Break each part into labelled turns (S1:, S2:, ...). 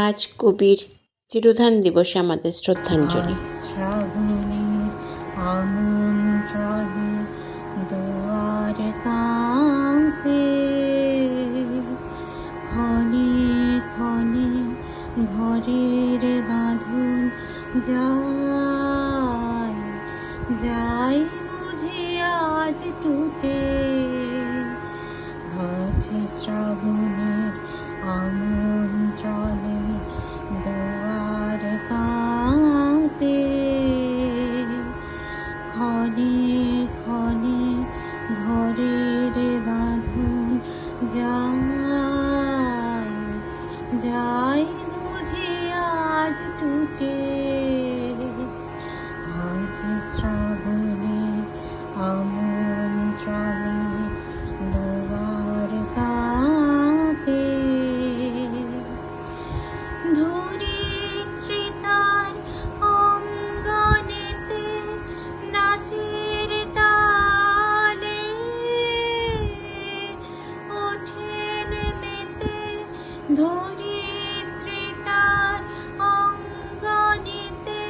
S1: আজ কবির তিরোধান দিবসে আমাদের শ্রদ্ধাঞ্জলি।
S2: শ্রাবণের আমন্ত্রণে দুয়ার কাঁপে, ক্ষণে ক্ষণে ঘরের বাঁধন যায় যায় বুঝি আজ টুটে। আজ শ্রাবণের আমন্ত্রণে দুয়ার কাঁপে, ক্ষণে ক্ষণে ঘরের বাঁধন যায় যায় বুঝি আজ টুটে। আজ শ্রাবণের আমন্ত্রণে দুয়ার কাঁপে, ধরিত্রী তার অঙ্গনেতে নাচের তালে ওঠেন মেতে। ধরিত্রী তার অঙ্গনেতে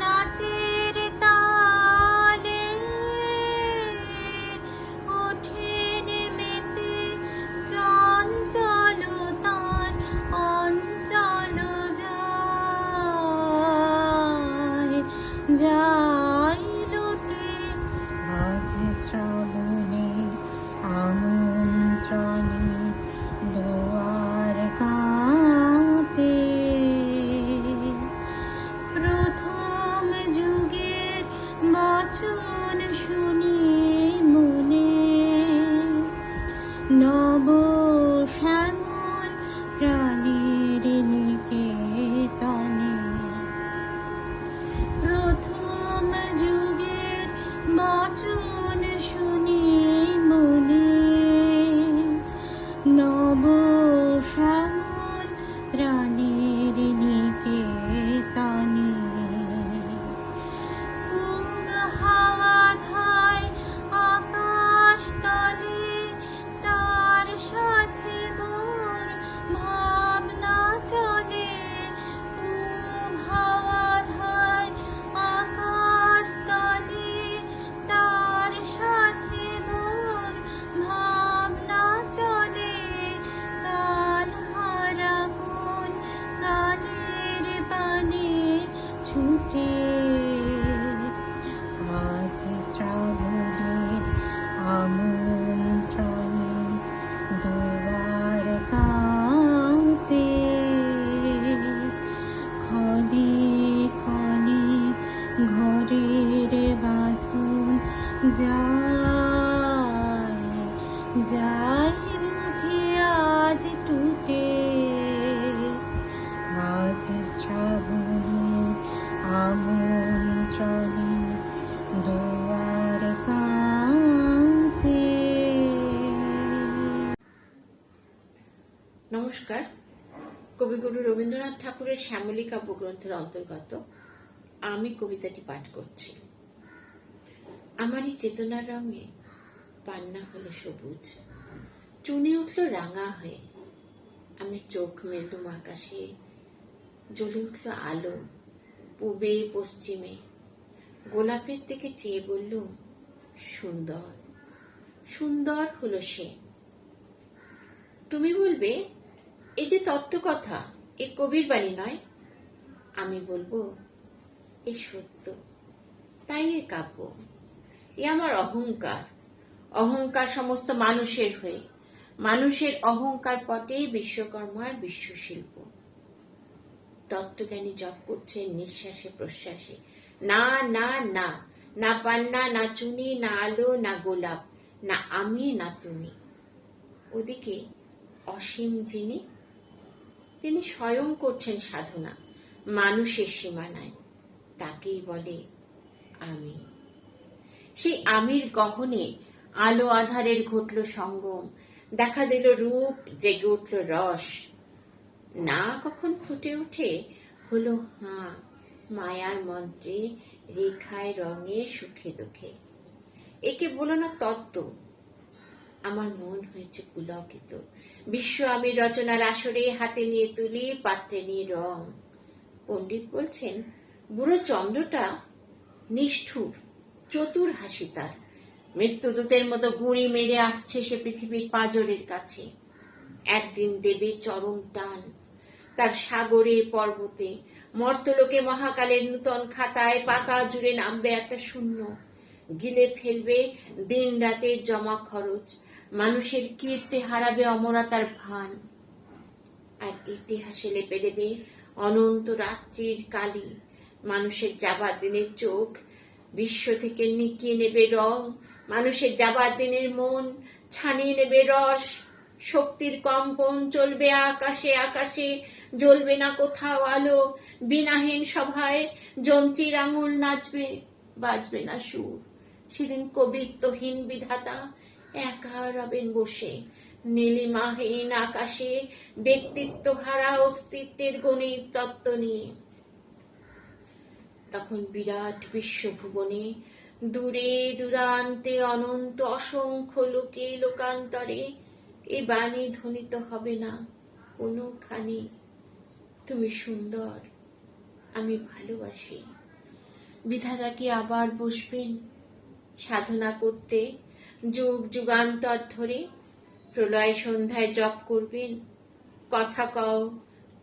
S2: নাচের তালে ওঠেন মেতে। চঞ্চল তার অঞ্চল যায় যায় লুটে। আজ শ্রাবণে আমন্ত্রণে দুয়ার কাঁপে, প্রথম যুগের বচন শুনি মনে। নব শ্যামল প্রাণীর নিকেতনে, প্রথম যুগের বচন শুনি মনে। নব শ্যামল প্রাণীর নিকেতনে, হাওয়া ধায় আকাশ তলে তার সাথে মোর ভাবনা চলে। হাওয়া ধায় আকাশ তলে তার সাথে মোর ভাবনা চলে। কাল হারা কোন কালের পানে ছুটে। আজ শ্রাবণের আমন্ত্রণে দুয়ার কাঁপে, ক্ষণে ক্ষণে ঘরের বাঁধন যায় যায় বুঝি আজ টুটে। আজ শ্রাবণের আমন্ত্রণে দুয়ার কাঁপে।
S1: নমস্কার। কবিগুরু রবীন্দ্রনাথ ঠাকুরের শ্যামলী কাব্যগ্রন্থের অন্তর্গত আমি কবিতাটি পাঠ করছি। আমারই চেতনার রঙে পান্না হলো সবুজ, চুনে উঠল রাঙা হয়ে। আমি চোখ মেলুম আকাশে, জ্বলে উঠল আলো পূবে পশ্চিমে। গোলাপের দিকে চেয়ে বললুম, সুন্দর সুন্দর হলো সে। তুমি বলবে, এই যে তত্ত্বকথা, এ কবির বাণী নয়। আমি বলবো, এ সত্য, তাই এ কাব্য। এ আমার অহংকার, অহংকার সমস্ত মানুষের হয়ে। মানুষের অহংকার পটে বিশ্বকর্মার বিশ্বশিল্প। তত্ত্বজ্ঞানী জপ করছেন নিঃশ্বাসে প্রশ্বাসে, না না না, না পান্না, না চুনি, না আলো, না গোলাপ, না আমি, না তুমি। ওদিকে অসীম যিনি, তিনি স্বয়ং করছেন সাধনা মানুষের সীমানায়। তাকেই বলে আমি। সেই আমির গহনে আলো আধারের ঘটল সঙ্গম, দেখা দিল রূপ, জেগে উঠল রস। না কখন ফুটে ওঠে হলো হাঁ, মায়ার মন্ত্রে, রেখায় রঙে, সুখে দুঃখে। একে বলো না তত্ত্ব, আমার মন হয়েছে পুলকিত। বিশ্ব আমি রচনার আসরে হাতে নিয়ে তুলি, পাত্রে নিয়ে রং। পণ্ডিত বলছেন বুড়ো চন্দ্রটা নিষ্ঠুর, চতুর হাসি তার। মৃত্যুদূতের মতো গুঁড়ি মেরে আসছে সে পৃথিবীর পাঁজরের কাছে। একদিন দেবে চরম টান তার সাগরে পর্বতে, মর্তলোকে মহাকালের নূতন খাতায় পাতা জুড়ে নামবে একটা শূন্য। গিলে ফেলবে দিন রাতের জমা খরচ, মানুষের কীর্তি হারাবে অমরতার ভান। আর ইতিহাসে লেপে দেবে অনন্ত রাত্রির কালি। মানুষের যাবার দিনের চোখ বিশ্ব থেকে নিকিয়ে নেবে রং, মানুষের যাবার দিনের মন ছানিয়ে নেবে রস। শক্তির কম্পন চলবে আকাশে আকাশে, জ্বলবে না কোথাও আলো। বিনাহীন সভায় যন্ত্রীর আঙুল নাচবে, বাজবে না সুর। সেদিন কবিত্বহীন বিধাতা একা রবেন বসে, নীলিমাহীন আকাশে ব্যক্তিত্ব হারা অস্তিত্বের গণিত তত্ত্ব নিয়ে। তখন বিরাট বিশ্বভুবনে দূরে দূরান্তে অনন্ত অসংখ্য লোকে লোকান্তরে এ বাণী ধ্বনিত হবে না কোনোখানি, তুমি সুন্দর, আমি ভালোবাসি। বিধাতা কি আবার বসবেন সাধনা করতে যুগ যুগান্তর ধরে? প্রলয় সন্ধ্যায় জপ করবেন, কথা কও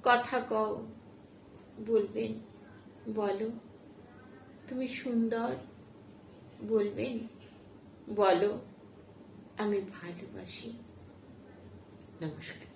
S1: কথা কও, বলবেন বলো তুমি সুন্দর, বলবেন বলো আমি ভালোবাসি। নমস্কার।